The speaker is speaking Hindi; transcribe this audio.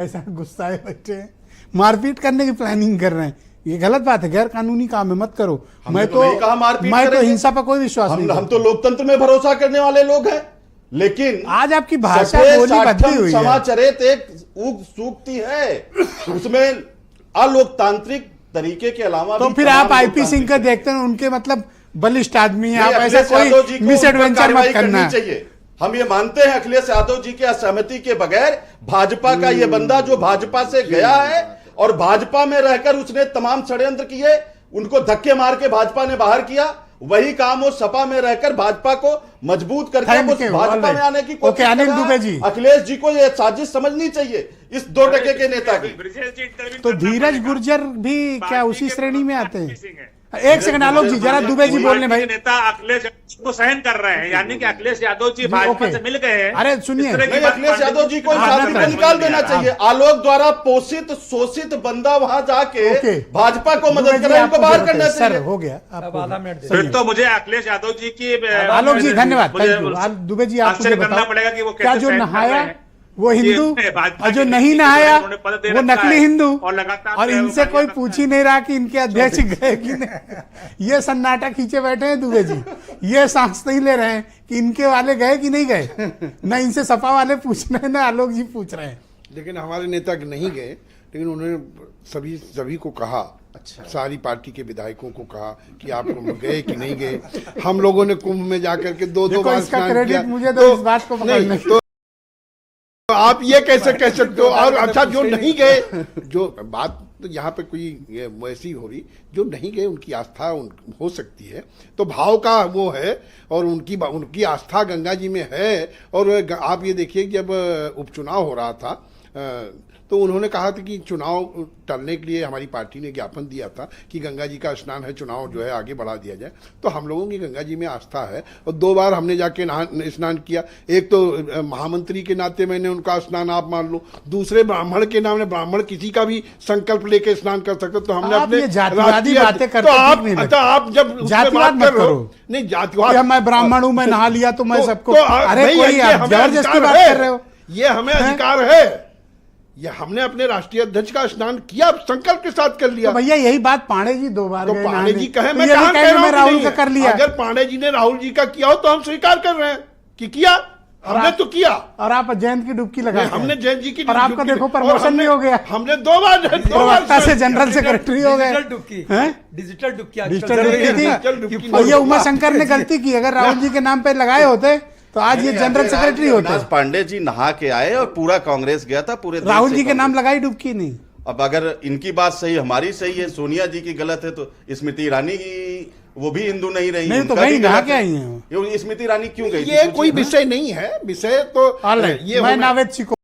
ऐसा गुस्साए बच्चे मारपीट करने की प्लानिंग कर रहे हैं। ये गलत बात है, गैर कानूनी काम है, मत करो। मैं तो हिंसा पर कोई विश्वास नहीं। हम तो लोकतंत्र में भरोसा करने वाले लोग हैं, लेकिन आज आपकी भाषा बोली बदली हुई है। समाचरित एक सूक्ति है, उसमें अलोकतांत्रिक तरीके के अलावा तो फिर आप आईपी सिंह का देखते हैं, उनके मतलब बलिष्ठ आदमी है, आप ऐसा कोई मिसएडवेंचर मत करना चाहिए। हम ये मानते हैं अखिलेश यादव जी के असहमति के बगैर भाजपा का ये बंदा जो भाजपा से गया है और भाजपा में रहकर उसने तमाम षड्यंत्र किए, उनको धक्के मार के भाजपा ने बाहर किया, वही काम वो सपा में रहकर भाजपा को मजबूत करके भाजपा में आने की कोशिश कर रहा है। अखिलेश जी को ये साजिश समझनी चाहिए इस 2% के नेता की। तो धीरज गुर्जर भी क्या उसी श्रेणी में आते हैं? एक सेकंड आलोक जी, जरा दुबे जी बोलने भाई। नेता अखिलेश को सहन कर रहे हैं, यानी कि अखिलेश यादव जी भाजपा से मिल गए हैं। अरे सुनिए, अखिलेश यादव जी को निकाल देना चाहिए। आलोक द्वारा पोषित शोषित बंदा वहां जाके भाजपा को मदद कर, उनको बाहर करना चाहिए। हो गया, फिर तो मुझे अखिलेश यादव जी की आलोक जी धन्यवाद, दुबे जी आपको करना पड़ेगा कि वो क्या जो नहाया वो हिंदू और जो नहीं नहाया वो नकली हिंदू, और इनसे कोई पूछ ही नहीं रहा कि इनके अध्यक्ष गए कि नहीं। ये सन्नाटा खींचे बैठे हैं दुबे जी, ये सांस नहीं ले रहे हैं कि इनके वाले गए कि नहीं गए। न इनसे सपा वाले पूछ रहे हैं, न आलोक जी पूछ रहे हैं। लेकिन हमारे नेता नहीं गए, लेकिन उन्होंने सभी को कहा, सारी पार्टी के विधायकों को कहा कि आप गए कि नहीं गए। हम लोगों ने कुंभ में जाकर के दो बार स्नान किया। मुझे तो इस बात को पकड़ने तो आप ये कैसे कह सकते हो? और अच्छा, जो नहीं गए, जो बात तो यहाँ पे कोई वैसी हो रही, जो नहीं गए उनकी आस्था हो सकती है, तो भाव का वो है, और उनकी आस्था गंगा जी में है। और आप ये देखिए, जब उपचुनाव हो रहा था तो उन्होंने कहा था कि चुनाव टलने के लिए हमारी पार्टी ने ज्ञापन दिया था कि गंगा जी का स्नान है, चुनाव जो है आगे बढ़ा दिया जाए। तो हम लोगों की गंगा जी में आस्था है, और 2 बार हमने जाके स्नान किया। एक तो महामंत्री के नाते मैंने उनका स्नान आप मान लो, दूसरे ब्राह्मण के नाम, ब्राह्मण किसी का भी संकल्प लेके स्नान कर सकते, तो हमने अपने जातिवादी बातें करते। तो आप जब जातिवाद मत करो, नहीं जातिवाद, मैं ब्राह्मण हूं, मैं नहा लिया तो मैं सबको, अरे कोई जबरदस्ती बात कर रहे हो, ये हमें अधिकार है। ये हमने अपने राष्ट्रीय अध्यक्ष का स्नान किया, संकल्प के साथ कर लिया। तो भैया यही बात पांडे जी 2 बार तो पांडे जी कहे, मैं राहुल का कर लिया। अगर पांडे जी ने राहुल जी का किया हो तो हम स्वीकार कर रहे हैं कि किया, हमने तो किया। और आप जयंत की डुबकी लगा, हमने जयंत जी की, और आपका देखो प्रमोशन नहीं हो गया। हमने 2 बार से जनरल सेक्रेटरी हो गए। डिजिटल डुबकी थी, और ये उमा शंकर ने गलती की। अगर राहुल जी के नाम पे लगाए होते तो आज ये जनरल सेक्रेटरी होते। पांडे जी नहा के आए और पूरा कांग्रेस गया था, पूरे राहुल जी के नाम लगाई डुबकी नहीं। अब अगर इनकी बात सही, हमारी सही है, सोनिया जी की गलत है, तो स्मृति ईरानी की, वो भी हिंदू नहीं रही, नहीं तो गई, नहा के आई है। स्मृति ईरानी क्यों गई? ये कोई विषय नहीं है, विषय तो ये मैं नावेद